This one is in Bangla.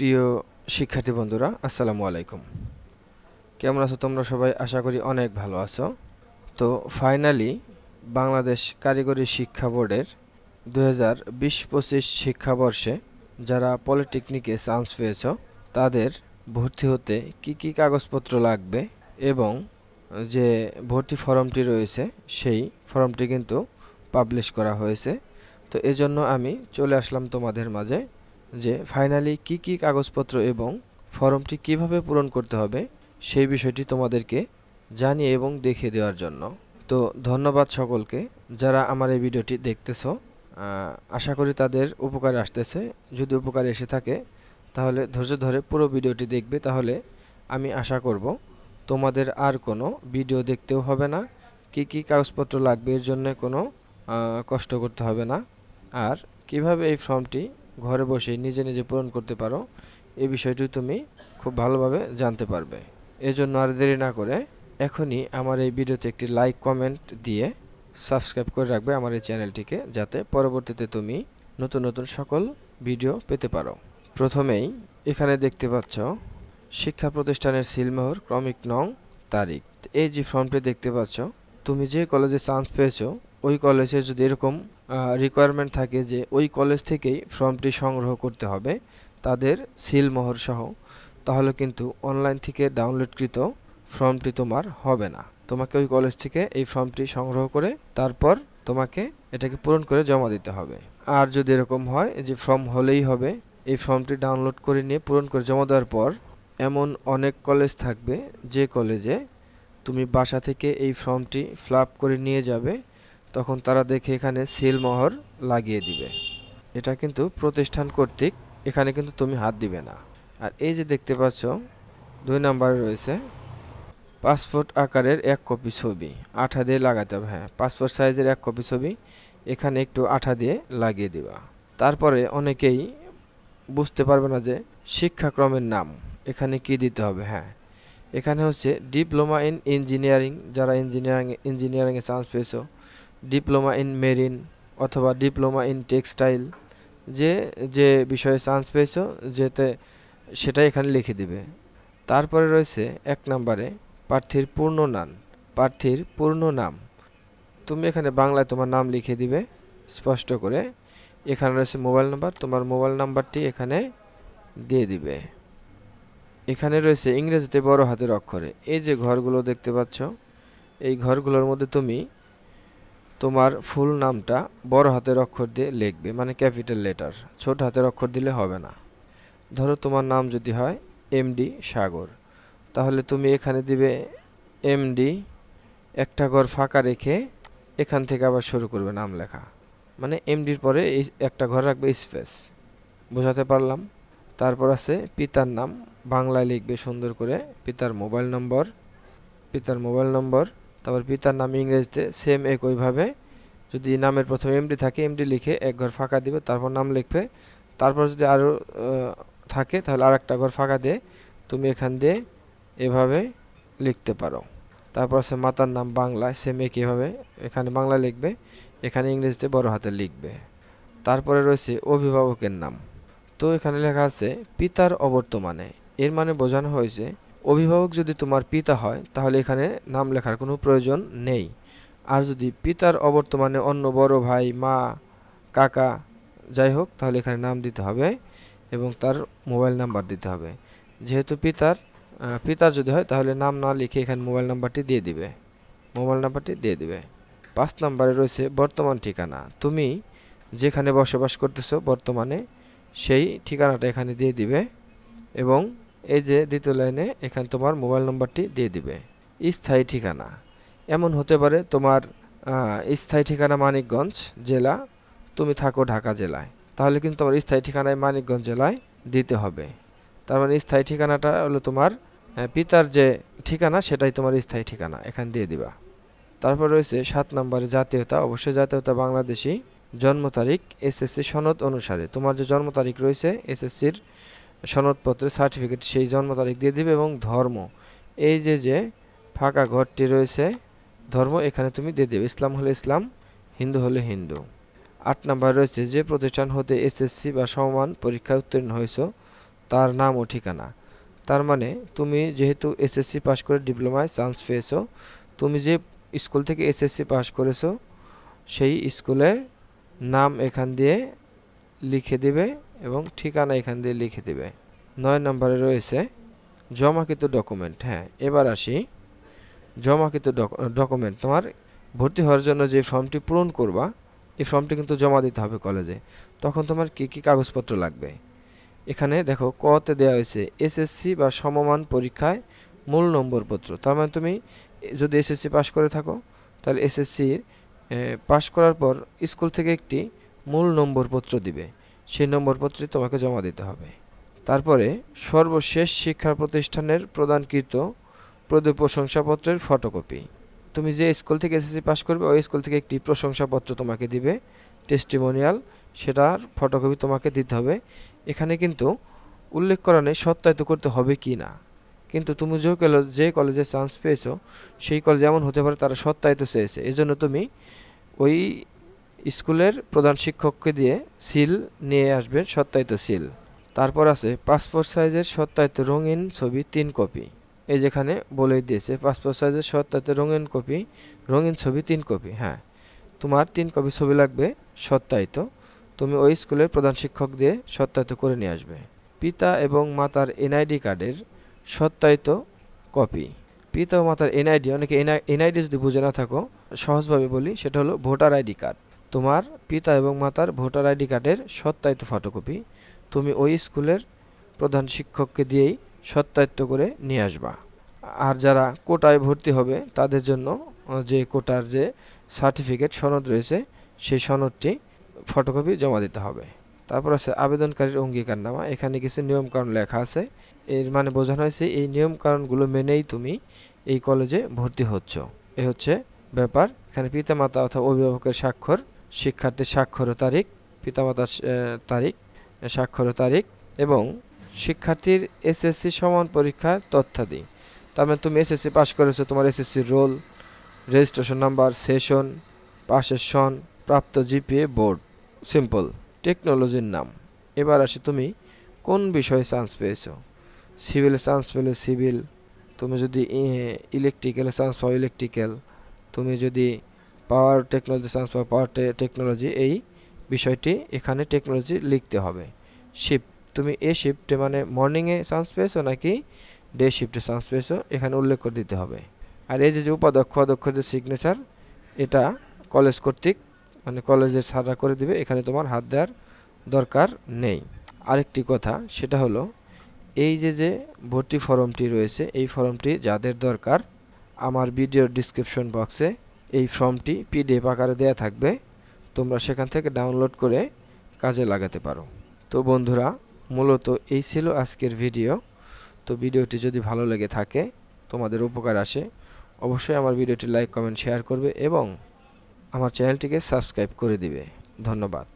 প্রিয় শিক্ষার্থী বন্ধুরা, আসসালামু আলাইকুম। কেমন আছো তোমরা সবাই? আশা করি অনেক ভালো আছো। তো ফাইনালি বাংলাদেশ কারিগরি শিক্ষা বোর্ডের 2020-25 শিক্ষাবর্ষে যারা পলিটেকনিকে চান্স পেয়েছ তাদের ভর্তি হতে কি কি কাগজপত্র লাগবে এবং যে ভর্তি ফর্মটি রয়েছে সেই ফর্মটি কিন্তু পাবলিশ করা হয়েছে। তো এজন্য আমি চলে আসলাম তোমাদের মাঝে যে ফাইনালি কি কি কাগজপত্র এবং ফর্মটি কিভাবে পূরণ করতে হবে সেই বিষয়টি তোমাদেরকে জানিয়ে এবং দেখিয়ে দেওয়ার জন্য। তো ধন্যবাদ সকলকে যারা আমার এই ভিডিওটি দেখতেছো। আশা করি তাদের উপকারে আসতেছে। যদি উপকারে এসে থাকে তাহলে ধৈর্য ধরে পুরো ভিডিওটি দেখবে, তাহলে আমি আশা করব তোমাদের আর কোনো ভিডিও দেখতেও হবে না, কি কি কাগজপত্র লাগবে এর জন্য কোনো কষ্ট করতে হবে না। আর কিভাবে এই ফর্মটি ঘরে বসে নিজে নিজে পূরণ করতে পারো এই বিষয়টি তুমি খুব ভালোভাবে জানতে পারবে। এজন্য আর দেরি না করে এখনই আমার এই ভিডিওতে একটি লাইক কমেন্ট দিয়ে সাবস্ক্রাইব করে রাখবে আমার এই চ্যানেলটিকে, যাতে পরবর্তীতে তুমি নতুন নতুন সকল ভিডিও পেতে পারো। প্রথমেই এখানে দেখতে পাচ্ছ শিক্ষা প্রতিষ্ঠানের সিলমোহর, ক্রমিক নং, তারিখ। এই যে ফর্মটি দেখতে পাচ্ছ, তুমি যে কলেজে চান্স পেয়েছো ওই কলেজে যদি এরকম রিকোয়ারমেন্ট থাকে যে ওই কলেজ থেকেই ফর্মটি সংগ্রহ করতে হবে তাদের সিলমোহর সহ, তাহলে কিন্তু অনলাইন থেকে ডাউনলোডকৃত ফর্মটি তোমার হবে না। তোমাকে ওই কলেজ থেকে এই ফর্মটি সংগ্রহ করে তারপর তোমাকে এটাকে পূরণ করে জমা দিতে হবে। আর যদি এরকম হয় যে ফর্ম হলেই হবে, এই ফর্মটি ডাউনলোড করে নিয়ে পূরণ করে জমা দেওয়ার পর এমন অনেক কলেজ থাকবে যে কলেজে তুমি বাসা থেকে এই ফর্মটি ফিল আপ করে নিয়ে যাবে, তখন তারা দেখে এখানে সিলমোহর লাগিয়ে দিবে। এটা কিন্তু প্রতিষ্ঠান কর্তৃক, এখানে কিন্তু তুমি হাত দিবে না। আর এই যে দেখতে পাচ্ছ 2 নম্বরে রয়েছে পাসপোর্ট আকারের 1 কপি ছবি, আঠা দিয়ে লাগাতে হবে। হ্যাঁ, পাসপোর্ট সাইজের 1 কপি ছবি এখানে একটু আঠা দিয়ে লাগিয়ে দিবা। তারপরে অনেকেই বুঝতে পারবে না যে শিক্ষাক্রমের নাম এখানে কি দিতে হবে। হ্যাঁ, এখানে হচ্ছে ডিপ্লোমা ইন ইঞ্জিনিয়ারিং, যারা ইঞ্জিনিয়ারিংয়ে চান্স পেয়েছো, ডিপ্লোমা ইন মেরিন অথবা ডিপ্লোমা ইন টেক্সটাইল, যে যে বিষয়ে চান্স পেয়েছো যেতে সেটাই এখানে লিখে দিবে। তারপরে রয়েছে 1 নম্বরে প্রার্থীর পূর্ণ নাম। তুমি এখানে বাংলায় তোমার নাম লিখে দিবে স্পষ্ট করে। এখানে রয়েছে মোবাইল নাম্বার, তোমার মোবাইল নাম্বারটি এখানে দিয়ে দিবে। এখানে রয়েছে ইংরেজিতে বড় হাতের অক্ষরে এই যে ঘরগুলো দেখতে পাচ্ছ, এই ঘরগুলোর মধ্যে তুমি তোমার ফুল নামটা বড় হাতের অক্ষর দিয়ে লিখবে, মানে ক্যাপিটাল লেটার। ছোট হাতের অক্ষর দিলে হবে না। ধরো তোমার নাম যদি হয় এমডি সাগর, তাহলে তুমি এখানে দিবে এমডি, একটা ঘর ফাঁকা রেখে এখান থেকে আবার শুরু করবে নাম লেখা, মানে এমডির পরে এই একটা ঘর রাখবে স্পেস। বোঝাতে পারলাম? তারপর আছে পিতার নাম, বাংলায় লিখবে সুন্দর করে পিতার মোবাইল নম্বর, তারপর পিতার নাম ইংরেজিতে সেম একইভাবে। যদি নামের প্রথমে এমডি থাকে এমডি লিখে 1 ঘর ফাঁকা দিবে, তারপর নাম লিখবে। তারপর যদি আরও থাকে তাহলে আর একটা ঘর ফাঁকা দিয়ে তুমি এখান দিয়ে এভাবে লিখতে পারো। তারপর আছে মাতার নাম, বাংলায় সেম একইভাবে এখানে বাংলা লিখবে, এখানে ইংরেজিতে বড় হাতে লিখবে। তারপরে রয়েছে অভিভাবকের নাম। তো এখানে লেখা আছে পিতার অবর্তমানে, এর মানে বোঝানো হয়েছে অভিভাবক যদি তোমার পিতা হয় তাহলে এখানে নাম লেখার কোনো প্রয়োজন নেই। আর যদি পিতার অবর্তমানে অন্য বড় ভাই, মা, কাকা যাই হোক, তাহলে এখানে নাম দিতে হবে এবং তার মোবাইল নাম্বার দিতে হবে। যেহেতু পিতার যদি হয় তাহলে নাম না লিখে এখানে মোবাইল নাম্বারটি দিয়ে দিবে। 5 নম্বরে রয়েছে বর্তমান ঠিকানা। তুমি যেখানে বসবাস করতেছো বর্তমানে সেই ঠিকানাটা এখানে দিয়ে দিবে এবং এই যে দ্বিতীয় লাইনে এখানে তোমার মোবাইল নাম্বারটি দিয়ে দিবে। স্থায়ী ঠিকানা এমন হতে পারে তোমার স্থায়ী ঠিকানা মানিকগঞ্জ জেলা, তুমি থাকো ঢাকা জেলায়, তাহলে কিন্তু তোমার স্থায়ী ঠিকানায় মানিকগঞ্জ জেলায় দিতে হবে। তার মানে স্থায়ী ঠিকানাটা হলো তোমার পিতার যে ঠিকানা সেটাই তোমার স্থায়ী ঠিকানা, এখানে দিয়ে দিবা। তারপর রয়েছে 7 নম্বরে জাতীয়তা, অবশ্যই জাতীয়তা বাংলাদেশি। জন্ম তারিখ এসএসসি সনদ অনুসারে, তোমার যে জন্ম তারিখ রয়েছে এসএসসির সনদপত্রের সার্টিফিকেট সেই জন্ম তারিখ দিয়ে দিবে। এবং ধর্ম, এই যে ফাঁকা ঘরটি রয়েছে ধর্ম এখানে তুমি দিয়ে দেবে, ইসলাম হলে ইসলাম, হিন্দু হলে হিন্দু। 8 নম্বর রয়েছে যে প্রতিষ্ঠান হতে এসএসসি বা সমমান পরীক্ষায় উত্তীর্ণ হয়েছ তার নাম ও ঠিকানা। তার মানে তুমি যেহেতু এসএসসি পাস করে ডিপ্লোমায় চান্স পেয়েছো, তুমি যে স্কুল থেকে এসএসসি পাস করেছো সেই স্কুলের নাম এখান দিয়ে লিখে দিবে এবং ঠিকানা এখান দিয়ে লিখে দিবে। 9 নম্বরে রয়েছে জমাকৃত ডকুমেন্ট। হ্যাঁ, এবার আসি জমাকৃত ডকুমেন্ট। তোমার ভর্তি হওয়ার জন্য যে ফর্মটি পূরণ করবা, এই ফর্মটি কিন্তু জমা দিতে হবে কলেজে। তখন তোমার কি কি কাগজপত্র লাগবে এখানে দেখো, কতে দেওয়া হয়েছে এসএসসি বা সমমান পরীক্ষায় মূল নম্বরপত্র। তার মানে তুমি যদি এসএসসি পাস করে থাকো তাহলে এসএসসির পাস করার পর স্কুল থেকে একটি মূল নম্বরপত্র দিবে, সেই নম্বরপত্রটি তোমাকে জমা দিতে হবে। তারপরে সর্বশেষ শিক্ষা প্রতিষ্ঠানের প্রদানকৃত প্রশংসাপত্রের ফটোকপি। তুমি যে স্কুল থেকে এসএসসি পাস করবে ওই স্কুল থেকে একটি প্রশংসাপত্র তোমাকে দিবে, টেস্টিমোনিয়াল, সেটার ফটোকপি তোমাকে দিতে হবে। এখানে কিন্তু উল্লেখ করা নেই সত্যায়িত করতে হবে কি না, কিন্তু তুমি যে কলেজে চান্স পেয়েছো সেই কলেজ এমন হতে পারে তারা সত্যায়িত চেয়েছে, এজন্য তুমি ওই স্কুলের প্রধান শিক্ষককে দিয়ে সিল নিয়ে আসবে, সত্যায়িত সিল। তারপর আছে পাসপোর্ট সাইজের সত্যায়িত রঙিন ছবি 3 কপি। এই যেখানে বলেই দিয়েছে পাসপোর্ট সাইজের সত্যায়িত রঙিন ছবি 3 কপি। হ্যাঁ, তোমার 3 কপি ছবি লাগবে সত্যায়িত, তুমি ওই স্কুলের প্রধান শিক্ষক দিয়ে সত্যায়িত করে নিয়ে আসবে। পিতা এবং মাতার এনআইডি কার্ডের সত্যায়িত কপি। পিতা ও মাতার এনআইডি, অনেকে এনআইডি যদি বুঝে না থাকো সহজভাবে বলি, সেটা হলো ভোটার আইডি কার্ড। তোমার পিতা এবং মাতার ভোটার আইডি কার্ডের সত্যায়িত ফটোকপি তুমি ওই স্কুলের প্রধান শিক্ষককে দিয়েই সত্যায়িত করে নিয়ে আসবা। আর যারা কোটায় ভর্তি হবে তাদের জন্য যে কোটার যে সার্টিফিকেট সনদ রয়েছে সেই সনদটি ফটোকপি জমা দিতে হবে। তারপর আছে আবেদনকারীর অঙ্গীকারনামা। এখানে কিছু নিয়মকানুন লেখা আছে, এর মানে বোঝানো হয়েছে এই নিয়মকানুনগুলো মেনেই তুমি এই কলেজে ভর্তি হচ্ছ। এ হচ্ছে ব্যাপার। এখানে পিতামাতা অথবা অভিভাবকের স্বাক্ষর, শিক্ষার্থীর স্বাক্ষর ও তারিখ, পিতামাতার তারিখ, স্বাক্ষর ও তারিখ এবং শিক্ষার্থীর এসএসসি সমান পরীক্ষার তথ্যাদি। তার মানে তুমি এসএসসি পাস করেছো, তোমার এসএসসির রোল, রেজিস্ট্রেশন নাম্বার, সেশন, পাশের সন, প্রাপ্ত জিপিএ, বোর্ড, সিম্পল। টেকনোলজির নাম। এবার আসি তুমি কোন বিষয়ে চান্স পেয়েছো। সিভিলে চান্স পেলে সিভিল, তুমি যদি ইলেকট্রিক্যালে চান্স পাও ইলেকট্রিক্যাল, তুমি যদি পাওয়ার টেকনোলজি চান্স পাও পাওয়ার টেকনোলজি। এই বিষয়টি এখানে টেকনোলজি লিখতে হবে। শিফট, তুমি এ শিফটে মানে মর্নিংয়ে চান্স পেয়েছো নাকি ডে শিফটে চান্স পেয়েছো এখানে উল্লেখ করে দিতে হবে। আর এই যে উপাধ্যক্ষ অধ্যক্ষদের সিগনেচার, এটা কলেজ কর্তৃক মানে কলেজের স্যাররা করে দিবে, এখানে তোমার হাত দেওয়ার দরকার নেই। আরেকটি কথা, সেটা হলো এই যে ভর্তি ফর্মটি রয়েছে এই ফর্মটি যাদের দরকার, আমার ভিডিওর ডিসক্রিপশন বক্সে এই ফর্মটি পিডিএফ আকারে দেয়া থাকবে, তোমরা সেখান থেকে ডাউনলোড করে কাজে লাগাতে পারো। তো বন্ধুরা, মূলত এই ছিল আজকের ভিডিও। তো ভিডিওটি যদি ভালো লেগে থাকে, তোমাদের উপকার আসে, অবশ্যই আমার ভিডিওটি লাইক, কমেন্ট, শেয়ার করবে এবং আমার চ্যানেলটিকে সাবস্ক্রাইব করে দিবে। ধন্যবাদ।